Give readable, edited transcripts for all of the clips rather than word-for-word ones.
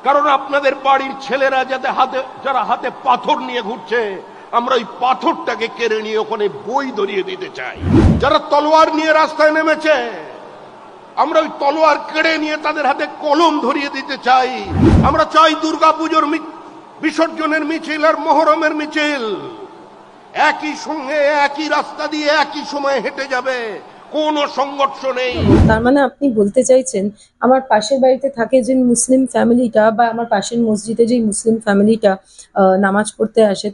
কারণ আপনাদের বাড়ির ছেলেরা যারা হাতে পাথর নিয়ে ঘুরছে, আমরা ওই পাথরটাকে কেড়ে নিয়ে ওখানে বই ধরিয়ে দিতে চাই। যারা তলোয়ার নিয়ে রাস্তায় নেমেছে, আমরা ওই তলোয়ার কেড়ে নিয়ে তাদের হাতে কলম ধরিয়ে দিতে চাই। আমরা চাই দুর্গাপুজোর বিসর্জনের মিছিল আর মহরমের মিছিল একই সঙ্গে একই রাস্তা দিয়ে একই সময় হেঁটে যাবে, কোনো সংঘর্ষ নেই। তার মানে আপনি বলতে চাইছেন আমার পাশের বাড়িতে থাকে যে মুসলিম ফ্যামিলিটা বা আমার পাশের মসজিদে যে মুসলিম ফ্যামিলিটা নামাজ পড়তে আসে,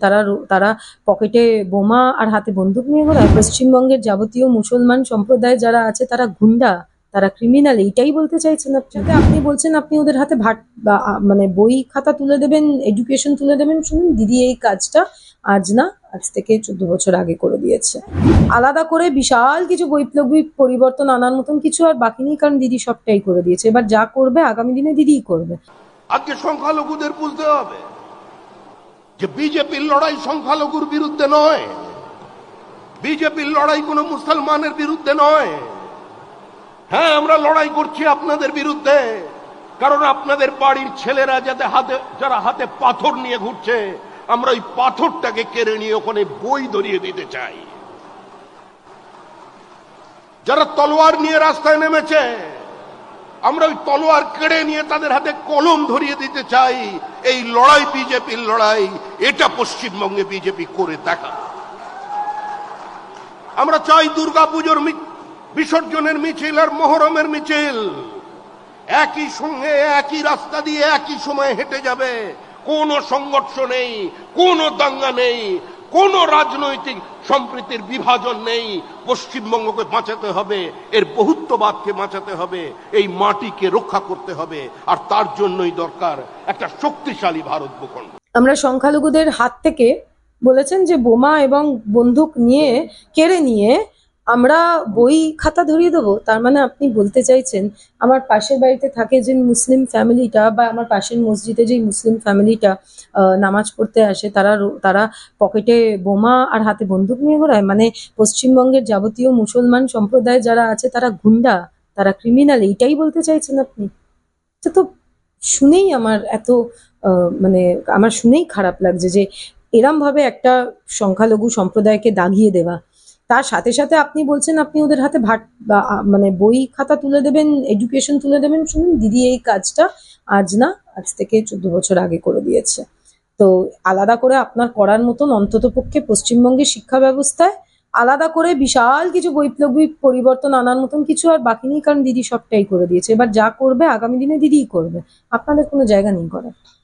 তারা পকেটে বোমা আর হাতে বন্দুক নিয়ে ঘোরায়? পশ্চিমবঙ্গের যাবতীয় মুসলমান সম্প্রদায় যারা আছে তারা গুন্ডা, তারা ক্রিমিনাল, এইটাই বলতে চাইছেন আপনি? আপনি বলছেন আপনি ওদের হাতে মানে বই খাতা তুলে দেবেন, এডুকেশন তুলে দেবেন। শুনুন দিদি, এই কাজটা আজ থেকে 14 বছর আগে করে দিয়েছে। আলাদা করে বিশাল কিছু বৈপ্লবিক পরিবর্তন আনার মতন কিছু আর বাকি নেই, কারণ দিদি সবটাই করে দিয়েছে। এবার যা করবে আগামী দিনে দিদিই করবে। আজকে সংখ্যালঘুদের বুঝতে হবে যে বিজেপির লড়াই সংখ্যালঘুর বিরুদ্ধে নয়, বিজেপির লড়াই কোনো মুসলমানের বিরুদ্ধে নয়। হ্যাঁ, আমরা লড়াই করছি আপনাদের বিরুদ্ধে, কারণ আপনাদের বাড়ির ছেলেরা যারা হাতে পাথর নিয়ে ঘুরছে, আমরা ওই পাথরটাকে কেড়ে নিয়ে ওখানে বই ধরিয়ে দিতে চাই। যারা তলোয়ার নিয়ে রাস্তায় নেমেছে, আমরা ওই তলোয়ার কেড়ে নিয়ে তাদের হাতে কলম ধরিয়ে দিতে চাই। এই লড়াই বিজেপির লড়াই, এটা পশ্চিমবঙ্গে বিজেপি করে দেখা। আমরা চাই দুর্গাপুজোর বিসর্জনের মিছিল আর মহরমের মিছিল একই সঙ্গে একই রাস্তা দিয়ে একই সময় হেঁটে যাবে, কোনো সংঘর্ষ নেই, কোনো দাঙ্গা নেই, কোনো রাজনৈতিক সম্প্রীতির বিভাজন নেই। পশ্চিমবঙ্গকে বাঁচাতে হবে, এর বহুত্ববাদকে বাঁচাতে হবে, এই মাটিকে রক্ষা করতে হবে, আর তার জন্যই দরকার একটা শক্তিশালী ভারত ভূখণ্ড। আমরা সংখ্যালঘুদের হাত থেকে বলেছেন যে বোমা এবং বন্দুক কেড়ে নিয়ে আমরা বই খাতা ধরিয়ে দেবো। তার মানে আপনি বলতে চাইছেন আমার পাশের বাড়িতে থাকে যে মুসলিম ফ্যামিলিটা বা আমার পাশের মসজিদে যে মুসলিম ফ্যামিলিটা নামাজ পড়তে আসে, তারা পকেটে বোমা আর হাতে বন্দুক নিয়ে ঘোরায়? মানে পশ্চিমবঙ্গের যাবতীয় মুসলমান সম্প্রদায় যারা আছে তারা গুন্ডা, তারা ক্রিমিনাল, এইটাই বলতে চাইছেন আপনি? এটা তো শুনেই আমার শুনেই খারাপ লাগছে যে এরম ভাবে একটা সংখ্যালঘু সম্প্রদায়কে দাগিয়ে দেওয়া। তার সাথে সাথে আপনি বলছেন আপনি ওদের হাতে মানে বই খাতা তুলে দেবেন, এডুকেশন তুলে দেবেন। শুনুন দিদি, এই কাজটা আজ থেকে 14 বছর আগে করে দিয়েছে। তো আলাদা করে আপনার করার মতন অন্ততপক্ষে পশ্চিমবঙ্গের শিক্ষা ব্যবস্থায় আলাদা করে বিশাল কিছু বৈপ্লবিক পরিবর্তন আনার মতন কিছু আর বাকি নেই, কারণ দিদি সবটাই করে দিয়েছে। এবার যা করবে আগামী দিনে দিদিই করবে, আপনাদের কোনো জায়গা নেই করার।